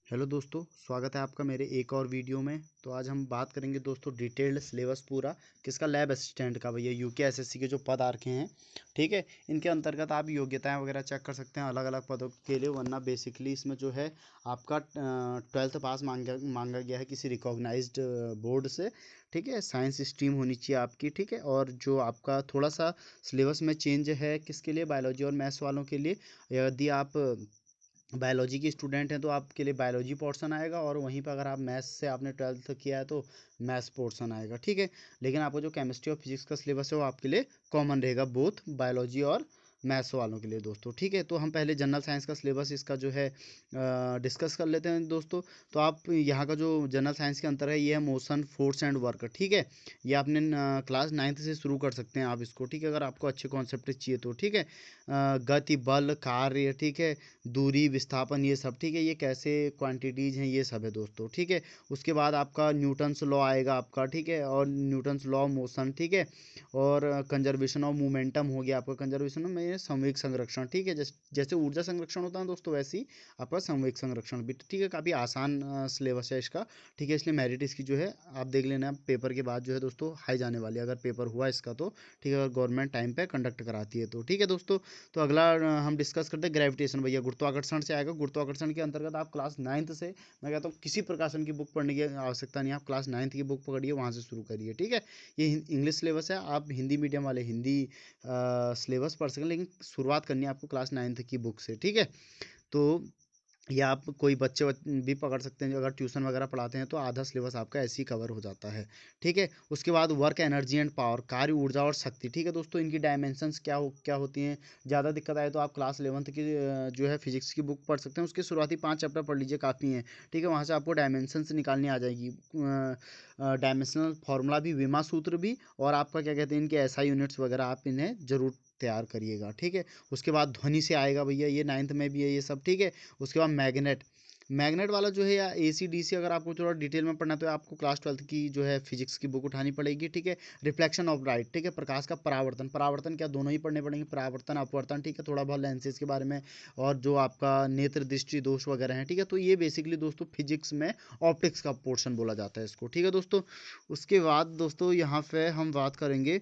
Hello दोस्तों, स्वागत है आपका मेरे एक और वीडियो में। तो आज हम बात करेंगे दोस्तों डिटेल्ड सिलेबस पूरा किसका, लैब असिस्टेंट का। भैया यूके एसएससी के जो पद आ रखे हैं, ठीक है, इनके अंतर्गत आप योग्यताएं वगैरह चेक कर सकते हैं अलग अलग पदों के लिए। वरना बेसिकली इसमें जो है आपका 12th पास मांगा गया है किसी रिकॉग्नाइज्ड बोर्ड से, ठीक है। साइंस स्ट्रीम होनी चाहिए आपकी, ठीक है। और जो आपका थोड़ा सा सिलेबस में चेंज है किसके लिए, बायोलॉजी और मैथ्स वालों के लिए। यदि आप बायोलॉजी की स्टूडेंट हैं तो आपके लिए बायोलॉजी पोर्शन आएगा, और वहीं पर अगर आप मैथ्स से आपने 12th किया है तो मैथ्स पोर्शन आएगा, ठीक है। लेकिन आपको जो केमिस्ट्री और फिजिक्स का सिलेबस है वो आपके लिए कॉमन रहेगा, बोथ बायोलॉजी और मैथ्स वालों के लिए दोस्तों, ठीक है। तो हम पहले जनरल साइंस का सिलेबस इसका जो है डिस्कस कर लेते हैं दोस्तों। तो आप यहाँ का जो जनरल साइंस के अंतर है ये है मोशन, फोर्स एंड वर्क, ठीक है। ये आपने क्लास 9th से शुरू कर सकते हैं आप इसको, ठीक है, अगर आपको अच्छे कॉन्सेप्ट चाहिए तो, ठीक है। गति, बल, कार्य, ठीक है, दूरी, विस्थापन, ये सब, ठीक है। ये कैसे क्वांटिटीज़ हैं ये सब है दोस्तों, ठीक है। उसके बाद आपका न्यूटन्स लॉ आएगा आपका, ठीक है, और न्यूटन्स लॉ ऑफ मोशन, ठीक है। और कंजर्वेशन ऑफ मोमेंटम हो गया आपका, कंजर्वेशन में संवेग संरक्षण, ठीक है। जैसे ऊर्जा संरक्षण होता है दोस्तों, वैसे ही आपका संवेग संरक्षण भी, ठीक है। काफ़ी आसान सिलेबस है इसका, ठीक है। इसलिए मेरिट इसकी जो है आप देख लेना, पेपर के बाद जो है दोस्तों हाई जाने वाली है अगर पेपर हुआ इसका तो, ठीक है, अगर गवर्नमेंट टाइम पे कंडक्ट कराती है तो, ठीक है दोस्तों। तो अगला हम डिस्कस करते हैं ग्रेविटेशन। भैया गुरुत्वाकर्षण से आएगा। गुरुत्वाकर्षण के अंतर्गत आप क्लास 9th से, मैं कहता हूँ किसी प्रकाशन की बुक पढ़ने की आवश्यकता नहीं है, आप क्लास 9th की बुक पकड़िए, वहाँ से शुरू करिए, ठीक है। ये इंग्लिश सिलेबस है, आप हिंदी मीडियम वाले हिंदी सिलेबस पढ़ सकें, लेकिन शुरुआत करनी है आपको क्लास 9th की बुक से, ठीक है। तो या आप कोई बच्चे भी पकड़ सकते हैं जो अगर ट्यूशन वगैरह पढ़ाते हैं तो आधा सिलेबस आपका ऐसे ही कवर हो जाता है, ठीक है। उसके बाद वर्क, एनर्जी एंड पावर, कार्य, ऊर्जा और शक्ति, ठीक है दोस्तों। इनकी डायमेंशंस क्या होती हैं। ज़्यादा दिक्कत आए तो आप क्लास 11th की जो है फिजिक्स की बुक पढ़ सकते हैं, उसके शुरुआती 5 चैप्टर पढ़ लीजिए, काफ़ी हैं, ठीक है। वहाँ से आपको डायमेंशंस निकालनी आ जाएगी, डायमेंशनल फार्मूला भी, विमा सूत्र भी, और आपका क्या कहते हैं इनके एसआई यूनिट्स वगैरह आप इन्हें जरूर तैयार करिएगा, ठीक है। उसके बाद ध्वनि से आएगा भैया, ये 9th में भी है ये सब, ठीक है। उसके बाद मैग्नेट, मैग्नेट वाला जो है, या एसी डीसी अगर आपको थोड़ा डिटेल में पढ़ना है तो आपको क्लास 12th की जो है फिजिक्स की बुक उठानी पड़ेगी, ठीक है। रिफ्लेक्शन ऑफ लाइट, ठीक है, प्रकाश का परावर्तन, परावर्तन क्या दोनों ही पढ़ने पड़ेंगे, परावर्तन अपवर्तन, ठीक है, थोड़ा बहुत लेंसेज के बारे में, और जो आपका नेत्र दृष्टि दोष वगैरह हैं, ठीक है। तो ये बेसिकली दोस्तों फिजिक्स में ऑप्टिक्स का पोर्शन बोला जाता है इसको, ठीक है दोस्तों। उसके बाद दोस्तों यहाँ पे हम बात करेंगे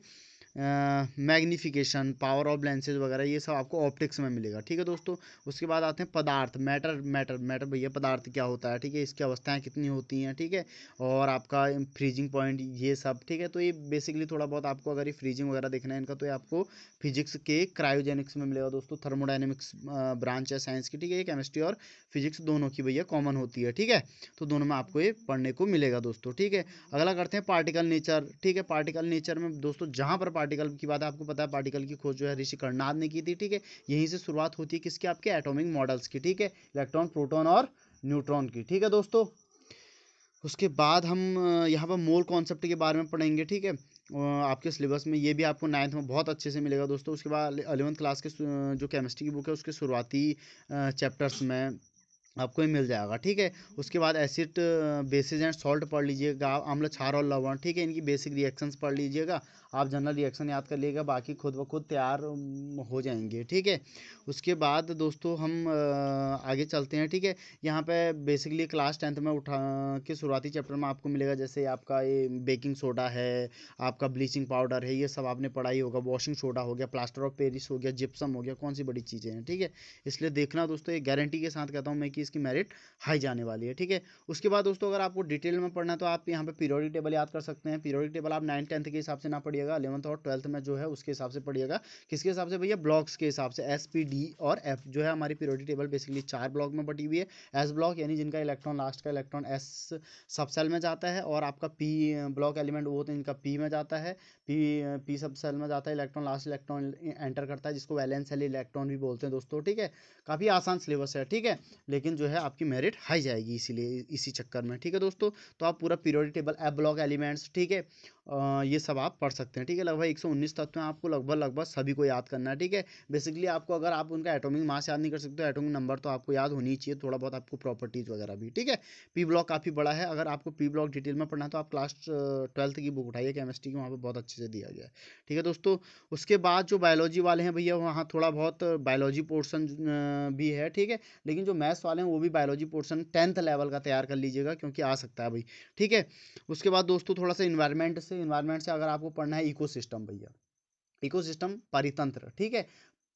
मैग्नीफिकेशन, पावर ऑफ लेंसेज वगैरह, ये सब आपको ऑप्टिक्स में मिलेगा, ठीक है दोस्तों। उसके बाद आते हैं पदार्थ, मैटर मैटर मैटर भैया पदार्थ क्या होता है, ठीक है, इसकी अवस्थाएं कितनी होती हैं, ठीक है। और आपका फ्रीजिंग पॉइंट, ये सब, ठीक है। तो ये बेसिकली थोड़ा बहुत आपको अगर ये फ्रीजिंग वगैरह देखना है इनका तो ये आपको फिजिक्स के क्रायोजेनिक्स में मिलेगा दोस्तों। थर्मोडाइनमिक्स ब्रांच है साइंस की, ठीक है। ये केमिस्ट्री और फिजिक्स दोनों की भैया कॉमन होती है, ठीक है। तो दोनों में आपको ये पढ़ने को मिलेगा दोस्तों, ठीक है। अगला करते हैं पार्टिकल नेचर, ठीक है। पार्टिकल नेचर में दोस्तों जहां पर पार्टिकल की बात है, आपको पता है पार्टिकल की खोज जो है ऋषि कर्नाड ने की थी, ठीक है। यहीं से शुरुआत होती है किसके, आपके एटॉमिक मॉडल्स की, ठीक है, इलेक्ट्रॉन, प्रोटॉन और न्यूट्रॉन की, ठीक है दोस्तों। उसके बाद हम यहाँ पर मोल कॉन्सेप्ट के बारे में पढ़ेंगे, ठीक है। आपके सिलेबस में ये भी आपको 9th में बहुत अच्छे से मिलेगा दोस्तों। उसके बाद 11th क्लास के जो केमिस्ट्री की बुक है उसके शुरुआती चैप्टर्स में आपको ये मिल जाएगा, ठीक है। उसके बाद एसिड, बेसिस एंड सॉल्ट पढ़ लीजिएगा, अम्ल, क्षार और लवण, ठीक है, इनकी बेसिक रिएक्शंस पढ़ लीजिएगा। आप जनरल रिएक्शन याद कर लीजिएगा, बाकी खुद ब खुद तैयार हो जाएंगे, ठीक है। उसके बाद दोस्तों हम आगे चलते हैं, ठीक है। यहाँ पे बेसिकली क्लास 10th में उठा के शुरुआती चैप्टर में आपको मिलेगा, जैसे आपका ये बेकिंग सोडा है, आपका ब्लीचिंग पाउडर है, ये सब आपने पढ़ा ही होगा। वॉशिंग सोडा हो गया, प्लास्टर ऑफ पेरिस हो गया, जिप्सम हो गया, कौन सी बड़ी चीज़ें हैं, ठीक है। इसलिए देखना दोस्तों, ये गारंटी के साथ कहता हूँ मैं कि इसकी मेरिट हाई जाने वाली है, ठीक है। उसके बाद दोस्तों अगर आपको डिटेल में पढ़ना है तो आप यहाँ पे पीरियोडिक टेबल याद कर सकते हैं। पीरियोडिक टेबल आप 9th 10th के हिसाब से ना पढ़िएगा, 11th और 12th में जो है उसके हिसाब से पढ़िएगा। किसके हिसाब से भैया, ब्लॉक्स के हिसाब से, एस, पी, डी और एफ जो है हमारी पीरियोडिक टेबल बेसिकली 4 ब्लॉक में बटी हुई है। एस ब्लॉक यानी जिनका इलेक्ट्रॉन, लास्ट का इलेक्ट्रॉन एस सब सेल में जाता है, और आपका पी ब्लॉक एलिमेंट वो तो इनका पी में जाता है, पी पी सब सेल में जाता है, इलेक्ट्रॉन लास्ट इलेक्ट्रॉन एंटर करता है, जिसको वैलेंस सेल इलेक्ट्रॉन भी बोलते हैं दोस्तों, ठीक है। काफ़ी आसान सिलेबस है, ठीक है, लेकिन जो है आपकी मेरिट हाई जाएगी इसीलिए, इसी चक्कर में, ठीक है दोस्तों। तो आप पूरा periodic table, F block elements, ठीक है, ये सब आप पढ़ सकते हैं, ठीक है। लगभग 119 तत्व हैं, आपको लगभग सभी को याद करना है, ठीक है। बेसिकली आपको अगर आप उनका एटॉमिक मास याद नहीं कर सकते तो एटॉमिक नंबर तो आपको याद होनी ही चाहिए, थोड़ा बहुत आपको प्रॉपर्टीज वगैरह भी, ठीक है। पी ब्लॉक काफ़ी बड़ा है, अगर आपको पी ब्लॉक डिटेल में पढ़ना है तो आप क्लास 12th की बुक उठाइए केमिस्ट्री की, वहाँ पर बहुत अच्छे से दिया गया है, ठीक है दोस्तों। उसके बाद जो बायोलॉजी वाले हैं भैया, वहाँ थोड़ा बहुत बायोलॉजी पोर्सन भी है, ठीक है। लेकिन जो मैथ्स वाले हैं वो भी बायोलॉजी पोर्सन 10th लेवल का तैयार कर लीजिएगा, क्योंकि आ सकता है भाई, ठीक है। उसके बाद दोस्तों थोड़ा सा इन्वायरमेंट से अगर आपको पढ़ना है इकोसिस्टम भैया, इकोसिस्टम परितंत्र, ठीक है।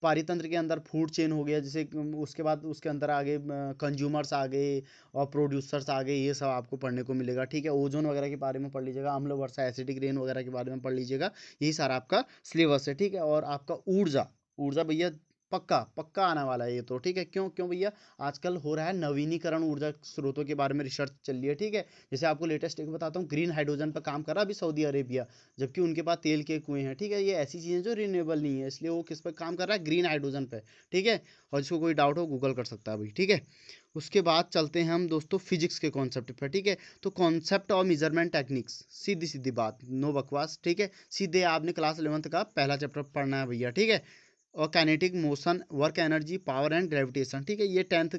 परितंत्र के अंदर फूड चेन हो गया, जैसे उसके बाद उसके अंदर आगे कंज्यूमर्स आ गए और प्रोड्यूसर्स आ गए, ये सब आपको पढ़ने को मिलेगा, ठीक है। ओजोन वगैरह के बारे में पढ़ लीजिएगा, अम्ल वर्षा एसिडिक रेन वगैरह के बारे में पढ़ लीजिएगा, यही सारा आपका सिलेबस है, ठीक है। और आपका ऊर्जा, ऊर्जा भैया पक्का पक्का आने वाला है ये तो, ठीक है। क्यों क्यों भैया, आजकल हो रहा है नवीनीकरण ऊर्जा स्रोतों के बारे में रिसर्च चल रही है, ठीक है। जैसे आपको लेटेस्ट एक बताता हूँ, ग्रीन हाइड्रोजन पर काम कर रहा है अभी सऊदी अरेबिया, जबकि उनके पास तेल के कुएं हैं, ठीक है। ये ऐसी चीज़ें जो रिन्यूएबल नहीं है, इसलिए वो किस पर काम कर रहा है, ग्रीन हाइड्रोजन पे, ठीक है। और जिसको कोई डाउट हो गूगल कर सकता है भाई, ठीक है। उसके बाद चलते हैं हम दोस्तों फिजिक्स के कॉन्सेप्ट पर, ठीक है। तो कॉन्सेप्ट और मेजरमेंट टेक्निक्स, सीधी सीधी बात, नो बकवास, ठीक है। सीधे आपने क्लास 11th का पहला चैप्टर पढ़ना है भैया, ठीक है। और kinetic motion, work energy, power and gravitation, ठीक है। ये 10th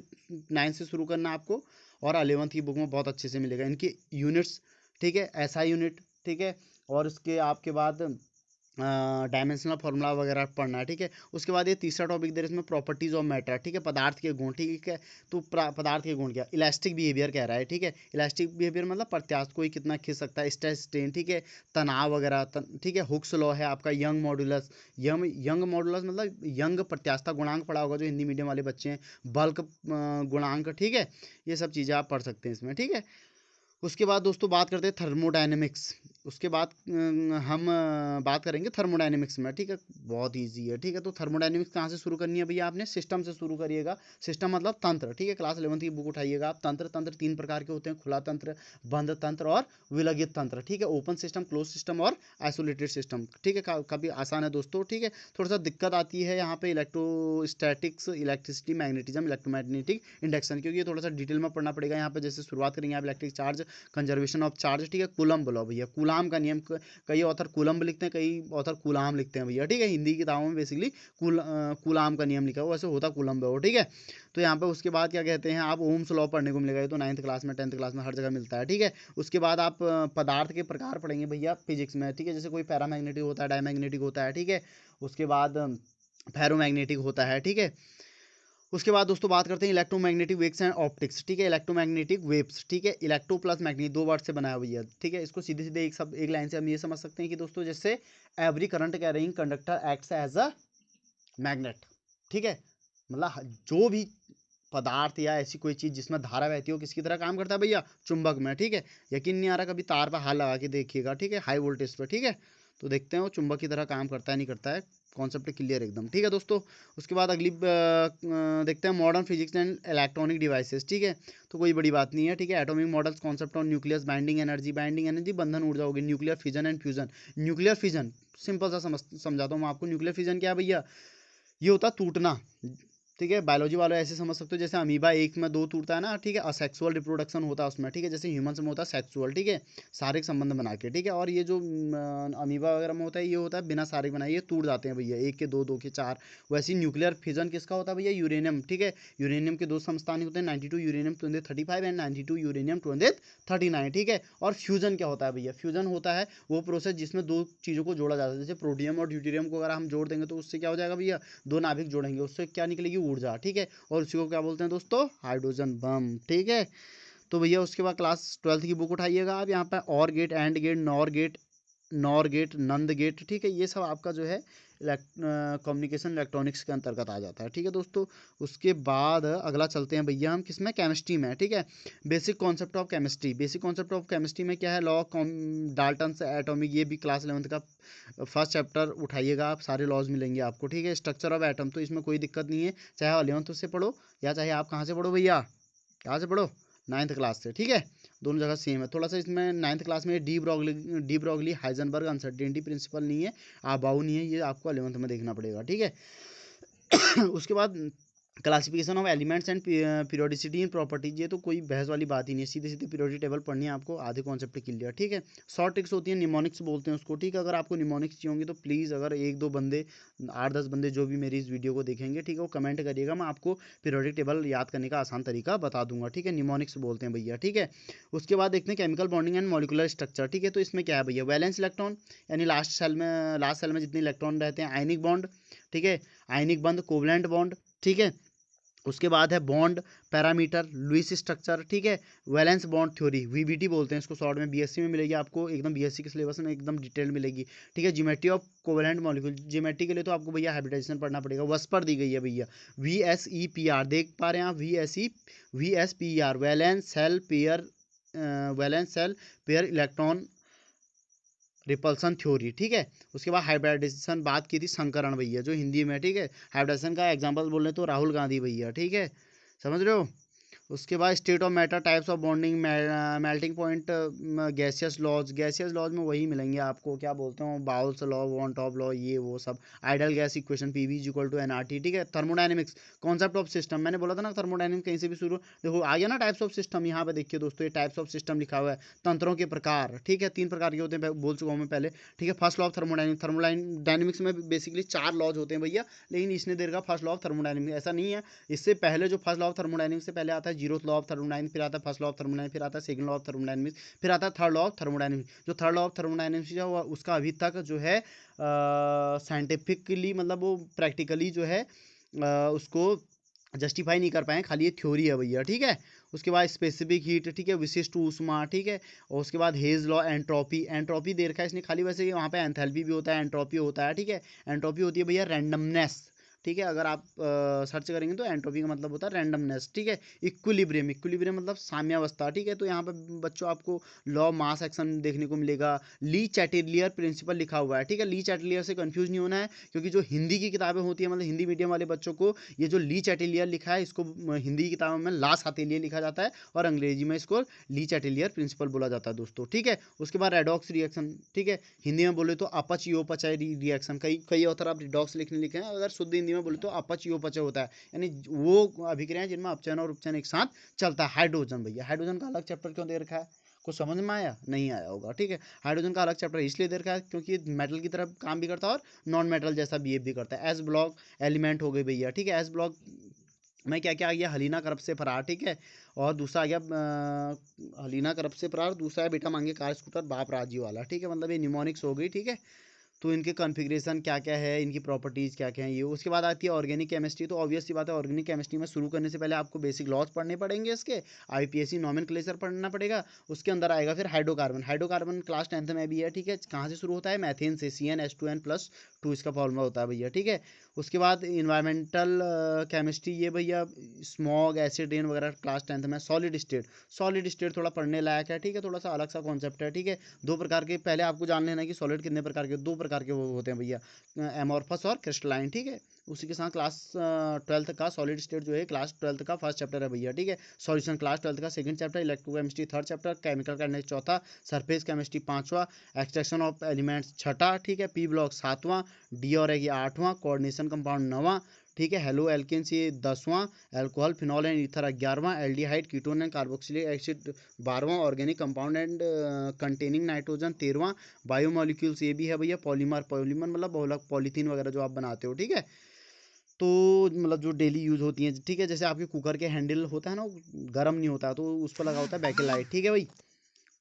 9th से शुरू करना आपको, और 11th की बुक में बहुत अच्छे से मिलेगा इनकी यूनिट्स, ठीक है। एसआई यूनिट, ठीक है। और उसके आपके बाद डायमेंशनल फार्मूला वगैरह पढ़ना है, ठीक है। उसके बाद ये तीसरा टॉपिक दे रहे इसमें प्रॉपर्टीज ऑफ मैटर, ठीक है, पदार्थ के गुण, ठीक है। तो पदार्थ के गुण क्या, इलास्टिक बिहेवियर कह रहा है, ठीक है। इलास्टिक बिहेवियर मतलब प्रत्यास्थ कोई कितना खींच सकता है, स्ट्रेस स्ट्रेन, ठीक है, तनाव वगैरह, ठीक है। हुक्स लॉ है आपका, यंग मॉडुलस, यंग मॉडुलस मतलब यंग प्रत्यास्थता गुणांक पढ़ा होगा जो हिंदी मीडियम वाले बच्चे हैं, बल्क गुणांक, ठीक है। ये सब चीज़ें आप पढ़ सकते हैं इसमें, ठीक है। उसके बाद दोस्तों बात करते हैं थर्मोडायनेमिक्स, उसके बाद हम बात करेंगे थर्मोडायनेमिक्स में, ठीक है। बहुत इजी है, ठीक है। तो थर्मोडायनेमिक्स कहाँ से शुरू करनी है भैया, आपने सिस्टम से शुरू करिएगा। सिस्टम मतलब तंत्र, ठीक है। क्लास 11th की बुक उठाइएगा आप। तंत्र, तंत्र 3 प्रकार के होते हैं, खुला तंत्र, बंद तंत्र और विलगित तंत्र, ठीक है। ओपन सिस्टम, क्लोज सिस्टम और आइसोलेटेड सिस्टम, ठीक है। काफ़ी आसान है दोस्तों, ठीक है। थोड़ा सा दिक्कत आती है यहाँ पे electrostatics, electricity, magnetism, electromagnetic induction, क्योंकि ये थोड़ा सा डिटेल में पढ़ना पड़ेगा यहाँ पे। जैसे शुरुआत करेंगे आप electric charge, conservation of charge, ठीक है। कूलम्ब लॉ भैया, कूलाम का नियम, कई ऑथर कूलम्ब लिखते हैं, कई ऑथर कूलाम लिखते हैं भैया, ठीक है। हिंदी की किताबों में बेसिकली कूलाम का नियम लिखा हुआ, वैसे होता कूलम्ब है वो, ठीक है। तो यहाँ पे उसके बाद क्या कहते हैं, आप ओम्स लॉ पढ़ने को मिलेगा, ये तो 9th क्लास में 10th क्लास में हर जगह मिलता है, ठीक है। उसके बाद आप पदार्थ के प्रकार पढ़ेंगे भैया फिजिक्स में, ठीक है। जैसे कोई पैरामैग्नेटिक होता है, डायमैग्नेटिक होता है, ठीक है। उसके बाद फेरोमैग्नेटिक होता है, ठीक है। उसके बाद दोस्तों बात करते हैं इलेक्ट्रोमैग्नेटिक वेव्स एंड ऑप्टिक्स, ठीक है। इलेक्ट्रोमैग्नेटिक वेव्स, ठीक है। इलेक्ट्रो प्लस मैग्नेट, दो वर्ड से बनाया हुआ है, ठीक है। इसको सीधे सीधे एक लाइन से हम ये समझ सकते हैं कि दोस्तों जैसे every current carrying conductor acts as a magnet, ठीक है। मतलब जो भी पदार्थ या ऐसी कोई चीज जिसमें धारा बहती हो, किसकी तरह काम करता है भैया, चुंबक में, ठीक है। यकीन नहीं आ रहा, कभी तार पर हाथ लगा के देखिएगा, ठीक है, हाई वोल्टेज पर, ठीक है। तो देखते हैं वो चुंबक की तरह काम करता है नहीं करता है, कॉन्सेप्ट क्लियर एकदम, ठीक है दोस्तों। उसके बाद अगली देखते हैं modern physics and electronic devices, ठीक है। तो कोई बड़ी बात नहीं है, ठीक है। Atomic models, concept on nucleus, binding energy बंधन ऊर्जा होगी, nuclear fission and fusion. Nuclear fission simple सा समझाता हूँ मैं आपको। न्यूक्लियर फिजन क्या है भैया, ये होता है टूटना, ठीक है। बायोलॉजी वाले ऐसे समझ सकते हो, जैसे अमीबा एक में दो टूटता है ना, ठीक है। असेक्सुअल रिप्रोडक्शन होता है उसमें, ठीक है। जैसे ह्यूमन में होता है सेक्सुअल, ठीक है, शारीरिक संबंध बना के, ठीक है। और ये जो अमीबा वगैरह में होता है, ये होता है बिना शारीरिक बनाए, ये टूट जाते हैं भैया, एक के दो, दो के चार। वैसे ही न्यूक्लियर फिजन किसका होता है भैया, यूरेनियम, ठीक है। यूरेनियम के दो समस्थानिक होते हैं, 92 यूरेनियम 235 एंड 92 यूरेनियम 239, ठीक है। और फ्यूजन क्या होता है भैया, फ्यूजन होता है वो प्रोसेस जिसमें दो चीज़ों को जोड़ा जाता है। जैसे प्रोटियम और ड्यूटेरियम को अगर हम जोड़ देंगे तो उससे क्या हो जाएगा भैया, दो नाभिक जोड़ेंगे, उससे क्या निकलेगी, ऊर्जा, ठीक है। और उसी को क्या बोलते हैं दोस्तों, हाइड्रोजन बम, ठीक है। तो भैया उसके बाद क्लास 12th की बुक उठाइएगा आप। यहाँ पे or gate, and gate, nor gate, nand gate, ठीक है। ये सब आपका जो है कम्युनिकेशन इलेक्ट्रॉनिक्स के अंतर्गत आ जाता है, ठीक है दोस्तों। उसके बाद अगला चलते हैं भैया हम किसमें, केमिस्ट्री में, ठीक है। Basic concept of chemistry, basic concept of chemistry में क्या है, लॉ डाल्टन से एटॉमिक, ये भी क्लास 11th का फर्स्ट चैप्टर उठाइएगा आप, सारे लॉज मिलेंगे आपको, ठीक है। स्ट्रक्चर ऑफ एटम, तो इसमें कोई दिक्कत नहीं है, चाहे आप 11th से पढ़ो या चाहे आप कहाँ से पढ़ो भैया, कहाँ से पढ़ो, 9th क्लास से, ठीक है। दोनों जगह सेम है। थोड़ा सा इसमें 9th क्लास में de Broglie Heisenberg uncertainty principle नहीं है, आबाऊ नहीं है, ये आपको 11th में देखना पड़ेगा, ठीक है। उसके बाद classification of elements and periodicity in properties, ये तो कोई बहस वाली बात ही नहीं है, सीधे सीधे पीरियोडिक टेबल पढ़नी है आपको, आधे कॉन्सेप्ट क्लियर। ठीक है, शॉर्ट ट्रिक्स होती है, निमोनिक्स बोलते हैं उसको। ठीक है, अगर आपको निमोनिक्स चाहिए होंगी तो प्लीज़, अगर एक दो बंदे 8-10 बंदे जो भी मेरी इस वीडियो को देखेंगे, ठीक है, वो कमेंट करिएगा, मैं आपको पीरियोडिक टेबल याद करने का आसान तरीका बता दूंगा। ठीक है, निमोनिक्स बोलते हैं भैया। ठीक है, उसके बाद देखते हैं chemical bonding and molecular structure. ठीक है, तो इसमें क्या है भैया, वैलेंस इलेक्ट्रॉन, यानी लास्ट सेल में जितने इलेक्ट्रॉन रहते हैं, आयनिक बॉन्ड, ठीक है, आयनिक बंध, कोवलेंट बॉन्ड। ठीक है, उसके बाद है बॉन्ड पैरामीटर, लुईस स्ट्रक्चर। ठीक है, वैलेंस बॉन्ड थ्योरी, वीबीटी बोलते हैं इसको शॉर्ट में, बीएससी में मिलेगी आपको, एकदम बीएससी के सिलेबस में एकदम डिटेल मिलेगी। ठीक है, geometry of covalent molecule, geometry के लिए तो आपको भैया हाइब्रिडाइजेशन पढ़ना पड़ेगा, वस्पर दी गई है भैया, VSEPR देख पा रहे हैं आप, VSEPR, valence shell pair electron repulsion theory. ठीक है, उसके बाद हाइब्रिडाइजेशन बात की थी शंकरण भैया, जो हिंदी में। ठीक है, हाइब्रिडाइजेशन का एग्जांपल बोल रहे तो राहुल गांधी भैया। ठीक है, समझ रहे हो। उसके बाद state of matter, types of bonding, melting point, gaseous laws में वही मिलेंगे आपको, क्या बोलते हो, बाउल्स लॉ, वॉन टॉप लॉ, ये वो सब, ideal gas equation, PV is equal to NRT. ठीक है, थर्मोडायनेमिक्स, कॉन्सेप्ट ऑफ सिस्टम, मैंने बोला था ना थर्मोडायनेमिक्स कहीं से भी शुरू, देखो आ गया ना टाइप्स ऑफ सिस्टम, यहाँ पे देखिए दोस्तों, ये टाइप्स ऑफ सिस्टम लिखा हुआ है, तंत्रों के प्रकार। ठीक है, 3 प्रकार के होते हैं, बोल चुका हूँ मैं पहले। ठीक है, फर्स्ट लॉ ऑफ थर्मोडायनेमिक्स में बेसिकली 4 लॉज होते हैं भैया, लेकिन इसने देर का फर्स्ट लॉ ऑफ थर्मोडायनेमिक्स, ऐसा नहीं है, इससे पहले जो फर्स्ट लॉ ऑफ थर्मोडायनेमिक्स से पहले आता है जीरोथ लॉ ऑफ थर्मोडायनेमिक्स, फिर आता है फर्स्ट लॉ ऑफ थर्मोडायनेमिक्स, फिर आता है सेकंड लॉ ऑफ थर्मोडायनेमिक्स, फिर आता है थर्ड लॉ ऑफ थर्मोडायनेमिक्स। जो थर्ड लॉ ऑफ थर्मोडायनेमिक्स है उसका अभी तक जो है साइंटिफिकली, मतलब वो प्रैक्टिकली जो है उसको जस्टिफाई नहीं कर पाए, खाली ये थ्योरी है भैया। ठीक है, उसके बाद स्पेसिफिक हीट, ठीक है, विशिष्ट ऊष्मा। ठीक है, और उसके बाद हेज लॉ, एंट्रोपी दे रखा है इसने खाली, वैसे वहाँ पे एंथैल्पी भी होता है, एंट्रोपी होता है। ठीक है, एंट्रोपी होती है भैया रैंडमनेस। ठीक है, अगर आप सर्च करेंगे तो एंट्रोपी का मतलब होता है रैंडमनेस। ठीक है, इक्विलिब्रियम मतलब साम्यावस्था। ठीक है, तो यहाँ पे बच्चों आपको लॉ मास एक्शन देखने को मिलेगा, ली चैटेलियर प्रिंसिपल लिखा हुआ है। ठीक है, ली चैटेलियर से कंफ्यूज नहीं होना है, क्योंकि जो हिंदी की किताबें होती है, मतलब हिंदी मीडियम वाले बच्चों को, ये जो ली चैटेलियर लिखा है इसको हिंदी की किताबों में ला सातेलियर लिखा जाता है, और अंग्रेजी में इसको ली चैटेलियर प्रिंसिपल बोला जाता है दोस्तों। ठीक है, उसके बाद रेडॉक्स रिएक्शन। ठीक है, हिंदी में बोले तो अपचयोपचय रिएक्शन, कई कई ऑथर आप रिडॉक्स लिखने लिखे हैं, अगर शुद्ध हिंदी में बोले तो अपचयोपचय होता है, यानी वो अभिक्रियाएं जिनमें अपचयन और उपचयन एक साथ चलता है। हाइड्रोजन भैया, हाइड्रोजन का अलग चैप्टर क्यों दे रखा है, कुछ समझ में आया, नहीं आया होगा। ठीक है, हाइड्रोजन का अलग चैप्टर इसलिए दे रखा है क्योंकि मेटल की तरह काम भी करता है और नॉन मेटल जैसा बिहेव भी करता है। एस ब्लॉक एलिमेंट हो गई भैया। ठीक है, एस ब्लॉक में क्या क्या आ गया, हलीना करप से फरार। ठीक है, और दूसरा आ गया हलीना करप से फरार, दूसरा है बेटा मांगे कार स्कूटर बाप राजी वाला। ठीक है, मतलब ये निमोनिक्स हो गई। ठीक है, तो इनके कॉन्फ़िगरेशन क्या क्या है, इनकी प्रॉपर्टीज़ क्या क्या है ये। उसके बाद आती है ऑर्गेनिक केमिस्ट्री, तो ऑब्वियस सी बात है, ऑर्गेनिक केमिस्ट्री में शुरू करने से पहले आपको बेसिक लॉज पढ़ने पड़ेंगे इसके, आईपीएससी नॉमेनक्लेचर पढ़ना पड़ेगा। उसके अंदर आएगा फिर हाइड्रोकार्बन, हाइड्रोकार्बन क्लास 10th में भी है। ठीक है, कहाँ से शुरू होता है, मैथेन से, CnH2n+2 इसका फॉर्मूला होता है भैया। ठीक है, उसके बाद इन्वायरमेंटल केमिस्ट्री, ये भैया स्मॉग, एसिड रेन वगैरह क्लास 10th में। सॉलिड स्टेट थोड़ा पढ़ने लायक है। ठीक है, थोड़ा सा अलग सा कॉन्सेप्ट है। ठीक है, 2 प्रकार के, पहले आपको जान लेना है कि सॉलिड कितने प्रकार के, 2 प्रकार के वो होते हैं भैया, एमॉर्फस और क्रिस्टलाइन। ठीक है, उसी के साथ क्लास 12th का सॉलिड स्टेट जो है क्लास 12th का फर्स्ट चैप्टर है भैया। ठीक है, सॉल्यूशन क्लास 12th का second chapter, electrochemistry third chapter, chemical kinetics चौथा, सरफेस केमिस्ट्री पांचवा, एक्सट्रैक्शन ऑफ एलिमेंट्स छठा। ठीक है, पी ब्लॉक सातवां, डी और है आठवां, कोऑर्डिनेशन कंपाउंड नौवां। ठीक है, हेलो एल्केन्स ये 10वां, अल्कोहल फिनॉल एंड ईथर 11वां, aldehyde ketone and carboxylic acid 12वां, organic compound and containing nitrogen 13वां, बायोमोलिक्यूल्स ये भी है भैया, पॉलीमर मतलब बहुलक पॉलीथीन वगैरह जो आप बनाते हो। ठीक है, तो मतलब जो डेली यूज़ होती हैं। ठीक है, जैसे आपके कुकर के हैंडल होता है ना, वो गर्म नहीं होता, तो उस पर लगा होता है बैकेलाइट। ठीक है भाई,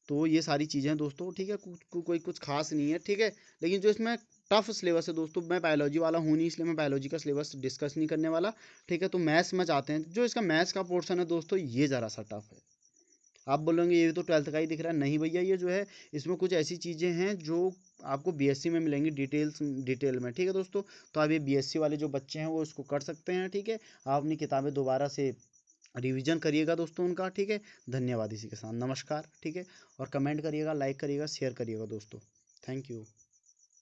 तो ये सारी चीज़ें हैं दोस्तों। ठीक है, कोई कुछ खास नहीं है। ठीक है, लेकिन जो इसमें टफ सिलेबस है दोस्तों, मैं बायोलॉजी वाला हूँ नहीं, इसलिए मैं बायोलॉजी का सिलेबस डिस्कस नहीं करने वाला। ठीक है, तो मैथ्स में जाते हैं, जो इसका मैथ्स का पोर्शन है दोस्तों, ये ज़रा सा टफ है। आप बोलेंगे ये तो 12th का ही दिख रहा है, नहीं भैया, ये जो है इसमें कुछ ऐसी चीज़ें हैं जो आपको बीएससी में मिलेंगी डिटेल में। ठीक है दोस्तों, तो आप ये बीएससी वाले जो बच्चे हैं वो इसको कर सकते हैं। ठीक है, आप अपनी किताबें दोबारा से रिवीजन करिएगा दोस्तों उनका। ठीक है, धन्यवाद इसी के साथ, नमस्कार। ठीक है, और कमेंट करिएगा, लाइक करिएगा, शेयर करिएगा दोस्तों। Thank you.